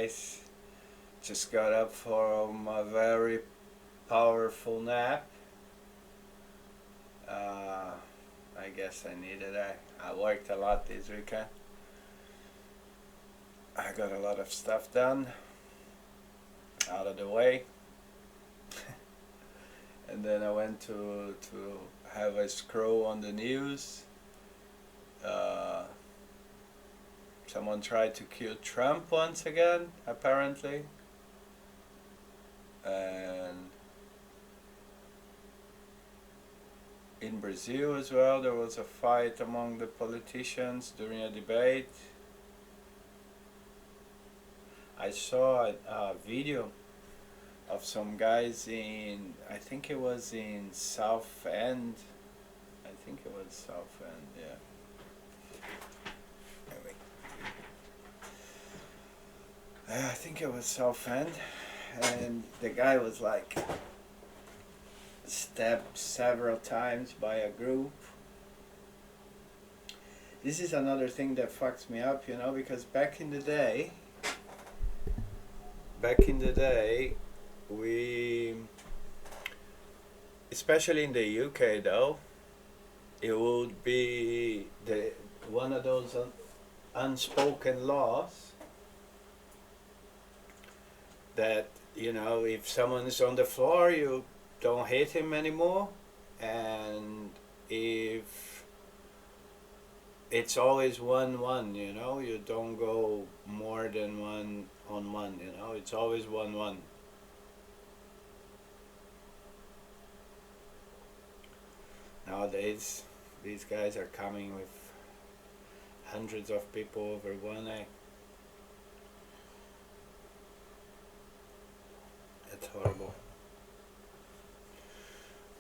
guys. Just got up from a very powerful nap. I guess I needed it. I worked a lot this weekend. I got a lot of stuff done, out of the way. And then I went to have a scroll on the news. Someone tried to kill Trump once again, apparently. And in Brazil as well, there was a fight among the politicians during a debate. I saw a video of some guys in, I think it was in South End. Yeah. I think it was South End, and the guy was like stabbed several times by a group. This is another thing that fucks me up, because back in the day, we, especially in the UK though, it would be one of those unspoken laws that, if someone is on the floor, you don't hit him anymore, and if it's always 1-1, you don't go more than 1-on-1, it's always 1-1. Nowadays, these guys are coming with hundreds of people over one. It's horrible.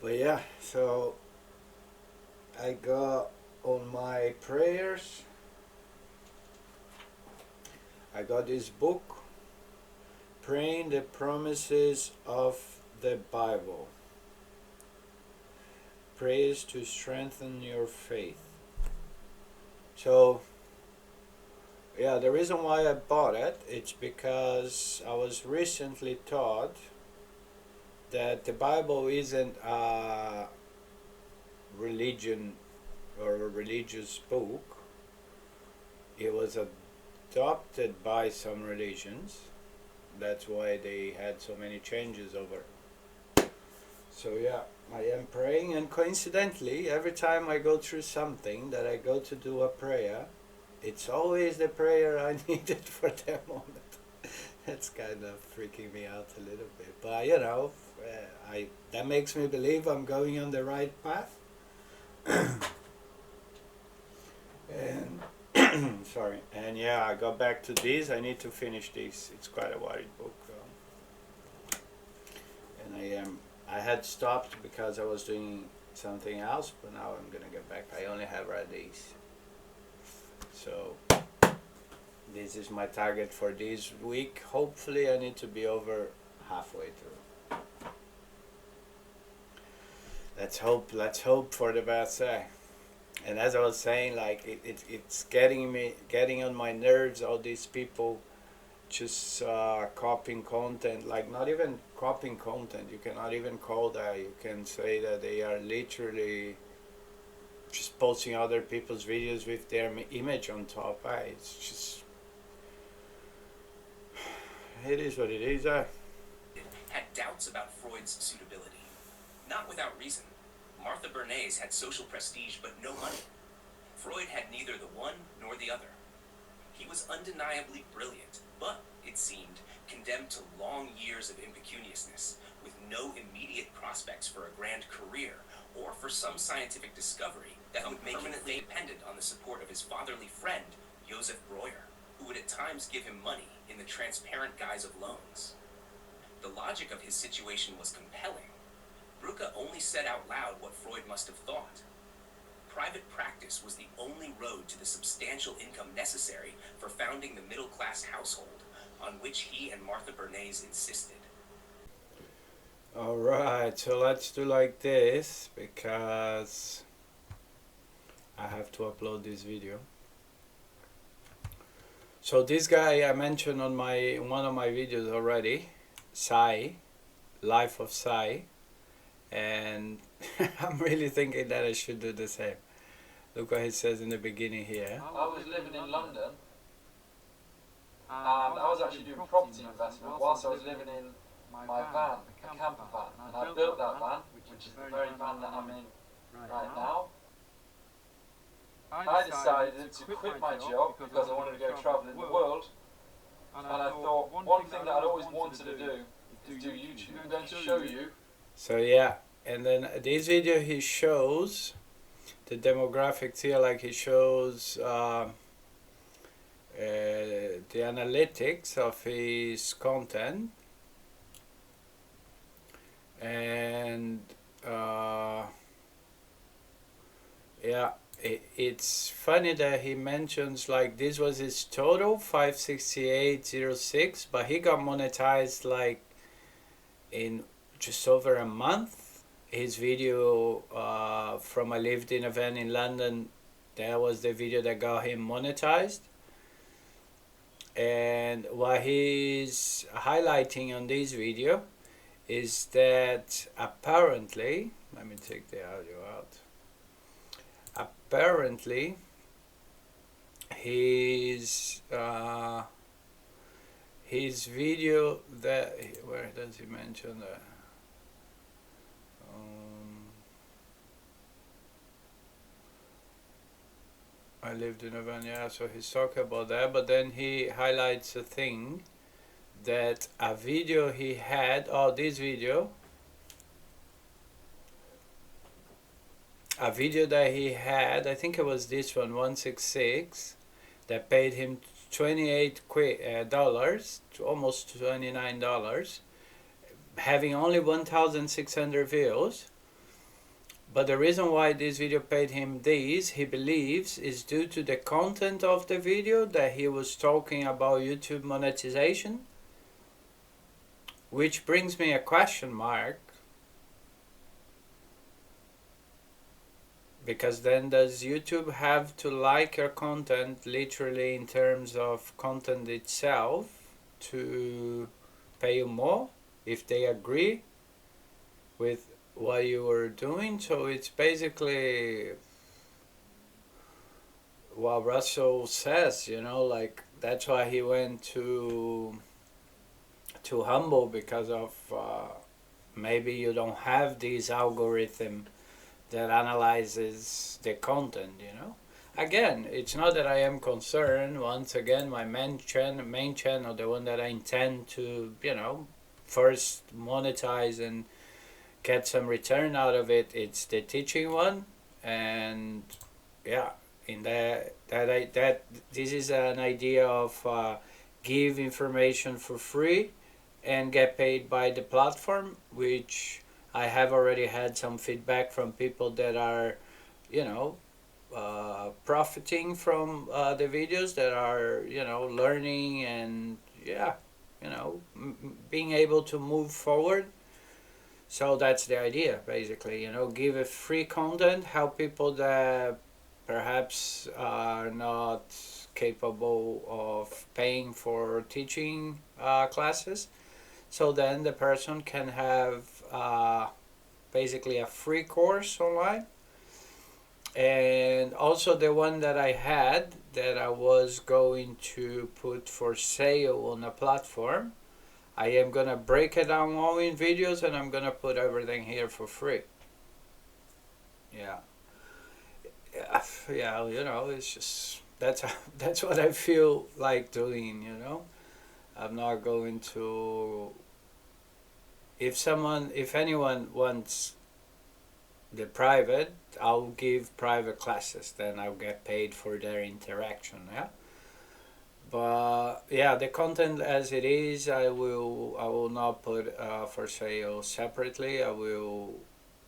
But yeah, so I got on my prayers, I got this book, Praying the Promises of the Bible. Prayers to strengthen your faith. So, yeah, the reason why I bought it, it's because I was recently taught that the Bible isn't a religion or a religious book. It was adopted by some religions. That's why they had so many changes over. So yeah, I am praying, and coincidentally, every time I go through something that I go to do a prayer, it's always the prayer I needed for that moment. That's kind of freaking me out a little bit, but that makes me believe I'm going on the right path. And sorry, and yeah, I got back to this. I need to finish this. It's quite a wide book, and I had stopped because I was doing something else, but now I'm gonna get back. I only have read these, so this is my target for this week. Hopefully I need to be over halfway through. Let's hope for the best. And as I was saying, like it's getting on my nerves, all these people just copying content, like not even copying content, you cannot even call that, you can say that they are literally just posting other people's videos with their image on top. It's just, it is what it is. Had doubts about Freud's suitability. Not without reason. Martha Bernays had social prestige but no money. Freud had neither the one nor the other. He was undeniably brilliant, but, it seemed, condemned to long years of impecuniousness, with no immediate prospects for a grand career or for some scientific discovery that would make him dependent on the support of his fatherly friend, Joseph Breuer, who would at times give him money in the transparent guise of loans. The logic of his situation was compelling. Breuer only said out loud what Freud must have thought. Private practice was the only road to the substantial income necessary for founding the middle-class household, on which he and Martha Bernays insisted. Alright, so let's do like this, because I have to upload this video. So this guy I mentioned on one of my videos already, Sai, Life of Sai, and I'm really thinking that I should do the same. Look what he says in the beginning here. I was living in London, and I was actually doing property investment whilst I was living in my van, a camper van, and I built that van, which is the very van that I'm in right now. I decided to quit my job because I wanted to go travelling the world, and I thought one thing that I'd always wanted to do is do YouTube. I'm going to show you. So yeah, and then this video he shows the demographics here, like he shows the analytics of his content, and yeah, it's funny that he mentions like this was his total 568.06, but he got monetized like in just over a month. His video from I lived in a van in London, that was the video that got him monetized. And what he's highlighting on this video is that apparently, let me take the audio out. Apparently, his video that, where does he mention that? I lived in a van, yeah, so he's talking about that, but then he highlights a thing that a video he had, this video, a video that he had, I think it was this one, 166, that paid him $28 to almost $29, having only 1,600 views. But the reason why this video paid him this, he believes, is due to the content of the video, that he was talking about YouTube monetization. Which brings me a question mark. Because then does YouTube have to like your content literally in terms of content itself to pay you more if they agree with what you were doing? So it's basically what Russell says, you know, like that's why he went to Humble, because of maybe you don't have this algorithm that analyzes the content, you know. Again, it's not that I am concerned. Once again, my main channel, the one that I intend to, you know, first monetize and get some return out of it, it's the teaching one. And yeah, in that this is an idea of give information for free and get paid by the platform, which I have already had some feedback from people that are, you know, profiting from the videos, that are, you know, learning and, yeah, you know, being able to move forward. So that's the idea, basically, you know, give a free content, help people that perhaps are not capable of paying for teaching classes. So then the person can have basically a free course online. And also the one that I had that I was going to put for sale on a platform, I am gonna break it down all in videos, and I'm gonna put everything here for free. Yeah, you know, it's just that's what I feel like doing, you know. I'm not going to, if anyone wants the private, I'll give private classes, then I'll get paid for their interaction, yeah. But yeah, the content as it is, I will not put for sale separately. I will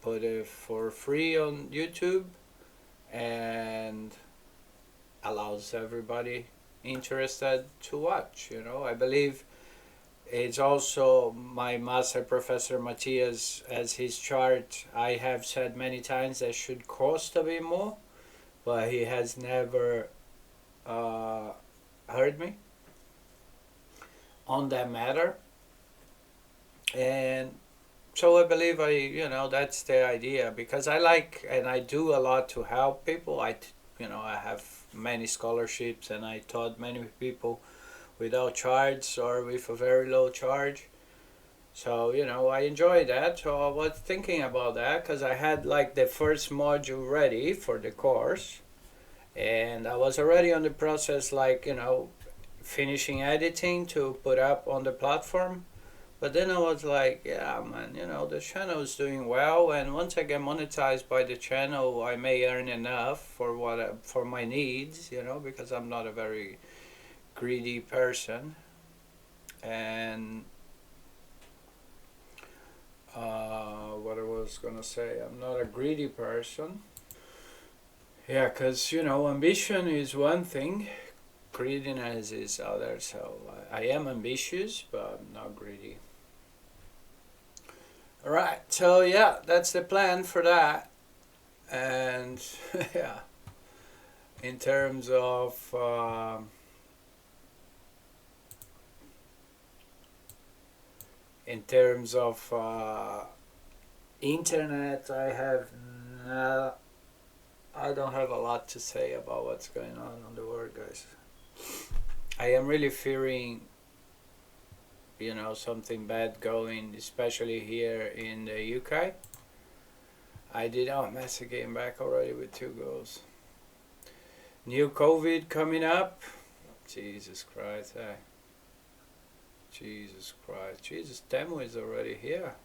put it for free on YouTube, and allows everybody interested to watch, you know. I believe it's also my master professor Matthias, as his chart, I have said many times that should cost a bit more, but he has never heard me on that matter. And so I believe that's the idea, because I like and I do a lot to help people. I have many scholarships and I taught many people without charge or with a very low charge. So I enjoy that. So I was thinking about that because I had like the first module ready for the course, and I was already on the process, like finishing editing to put up on the platform. But then I was like, yeah, man, the channel is doing well, and once I get monetized by the channel, I may earn enough for my needs, because I'm not a very greedy person. And what I was gonna say, I'm not a greedy person. Yeah, because ambition is one thing, greediness is other. So I am ambitious, but I'm not greedy. Right, so yeah, that's the plan for that. And yeah, in terms of internet, I don't have a lot to say about what's going on the world, guys. I am really fearing something bad going, especially here in the UK. Messi came back already with 2 goals. New COVID coming up. Jesus Christ, Jesus Christ. Jesus, Temu is already here.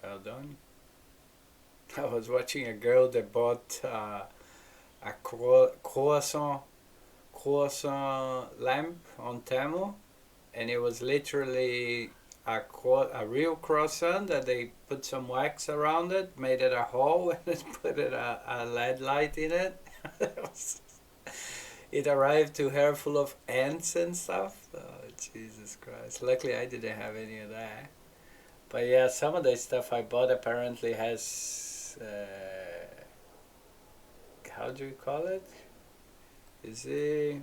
Well done. I was watching a girl that bought a croissant lamp on Temu, and it was literally a real croissant that they put some wax around it, made it a hole, and then put a LED light in it. It arrived to her full of ants and stuff. Oh, Jesus Christ. Luckily I didn't have any of that. But yeah, some of the stuff I bought apparently has how do you call it? Is it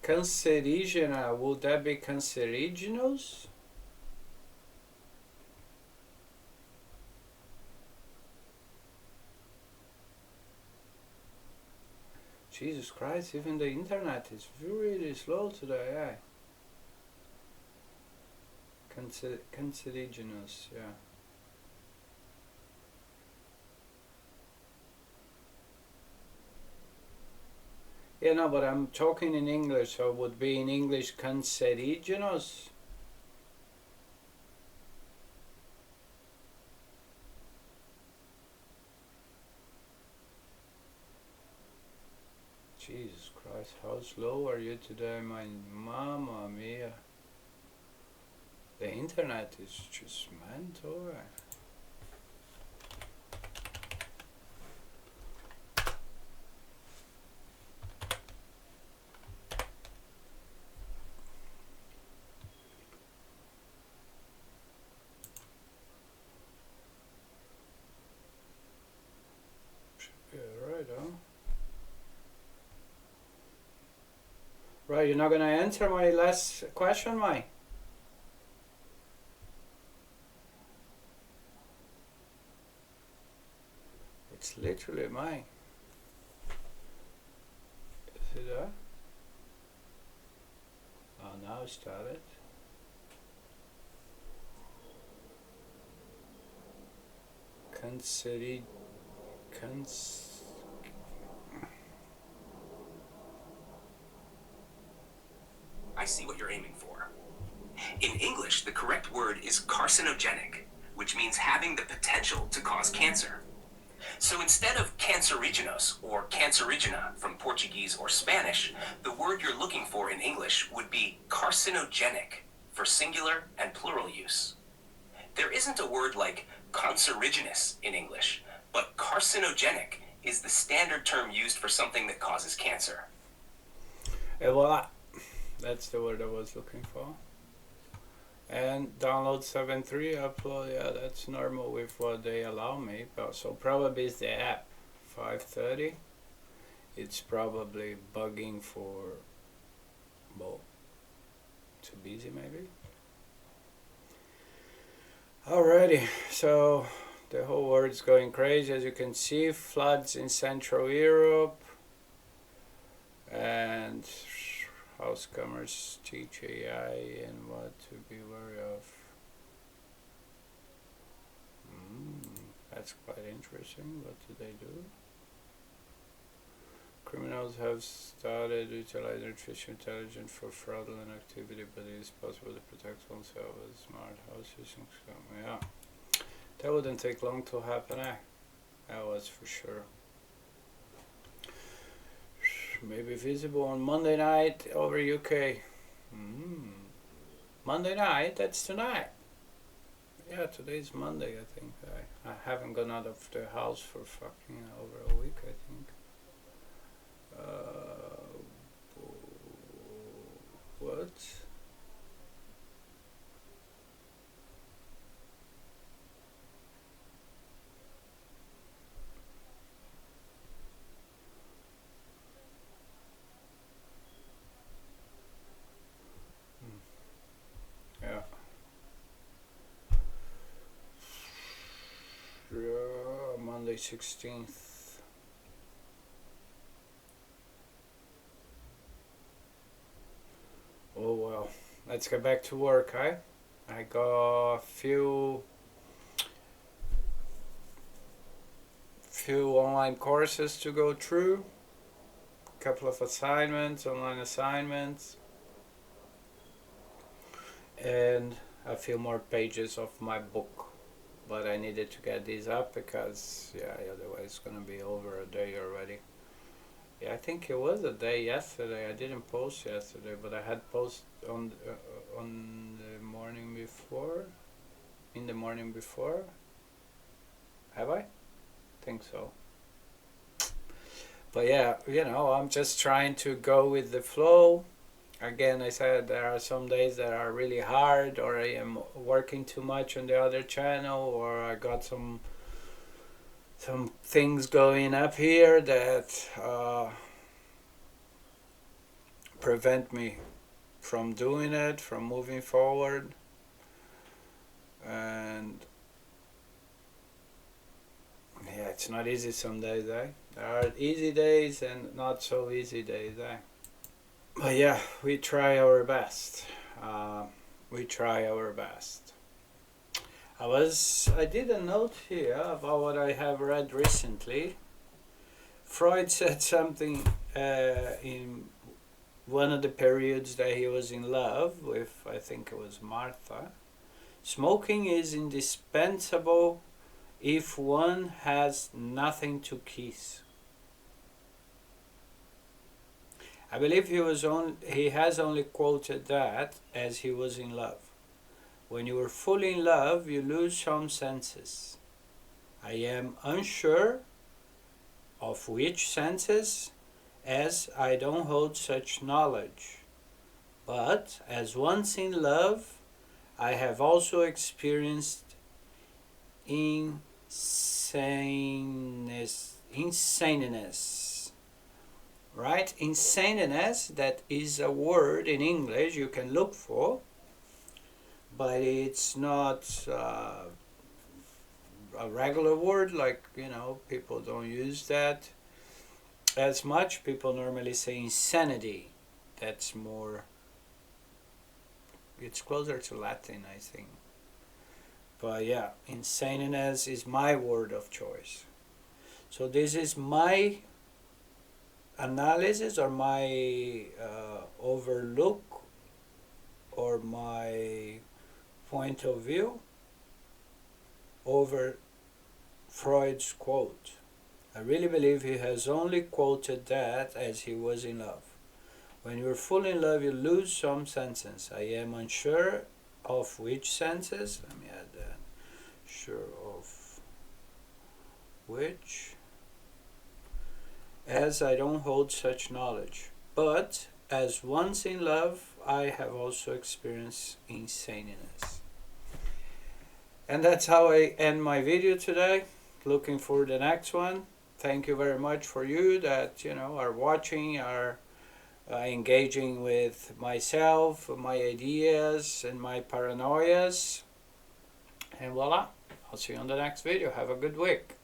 cancerigena? Would that be cancerogenous? Jesus Christ, even the internet is really slow today, cancerogenous, yeah. Yeah, no, but I'm talking in English, so it would be in English cancerogenous. Jesus Christ, how slow are you today, my mamma mia? The internet is just mental. Right, you're not gonna answer my last question, Mike? It's literally mine. Is it that? Oh, now it started. I see what you're aiming for. In English, the correct word is carcinogenic, which means having the potential to cause cancer. So instead of cancerogenous or cancerigena from Portuguese or Spanish, the word you're looking for in English would be carcinogenic for singular and plural use. There isn't a word like cancerogenous in English, but carcinogenic is the standard term used for something that causes cancer. Et voila. That's the word I was looking for. And download 7.3, upload, yeah, that's normal with what they allow me. But so probably it's the app, 5.30. it's probably bugging for, well, too busy maybe. Alrighty, so the whole world's going crazy. As you can see, floods in Central Europe, and housecomers teach AI and what to be wary of. That's quite interesting. What do they do? Criminals have started utilizing artificial intelligence for fraudulent activity, but it is possible to protect oneself with smart houses. Yeah, that wouldn't take long to happen, eh? That was for sure. Maybe visible on Monday night over UK. Monday night? That's tonight. Yeah, today's Monday, I think. I haven't gone out of the house for fucking over a week, I think. What? Yeah. Monday 16th. Oh well, let's get back to work, eh? I got a few online courses to go through, a couple of assignments, online assignments, and a few more pages of my book. But I needed to get these up because, yeah, otherwise it's gonna be over a day already. Yeah, I think it was a day yesterday. I didn't post yesterday, but I had post on the morning before. In the morning before. Have I? Think so. But yeah, you know, I'm just trying to go with the flow. Again, I said there are some days that are really hard, or I am working too much on the other channel, or I got some things going up here that prevent me from doing it, from moving forward. And yeah, it's not easy some days, eh? There are easy days and not so easy days, eh? But yeah, we try our best. We try our best. I did a note here about what I have read recently. Freud said something in one of the periods that he was in love with, I think it was Martha. Smoking is indispensable if one has nothing to kiss. I believe he has only quoted that as he was in love. When you are fully in love, you lose some senses. I am unsure of which senses, as I don't hold such knowledge. But as once in love, I have also experienced insaneness. Right? Insaneness, that is a word in English you can look for, but it's not a regular word, like, you know, people don't use that as much. People normally say insanity. That's more, it's closer to Latin, I think. But yeah, insaneness is my word of choice. So this is my analysis, or my overlook, or my point of view over Freud's quote. I really believe he has only quoted that as he was in love. When you're fully in love, you lose some senses. I am unsure of which senses. Let me add that. Sure of which, as I don't hold such knowledge. But as once in love, I have also experienced insaneness. And that's how I end my video today. Looking for the next one. thank you very much for you that, you know, are watching, are engaging with myself, my ideas, and my paranoias. And voila, I'll see you on the next video. Have a good week.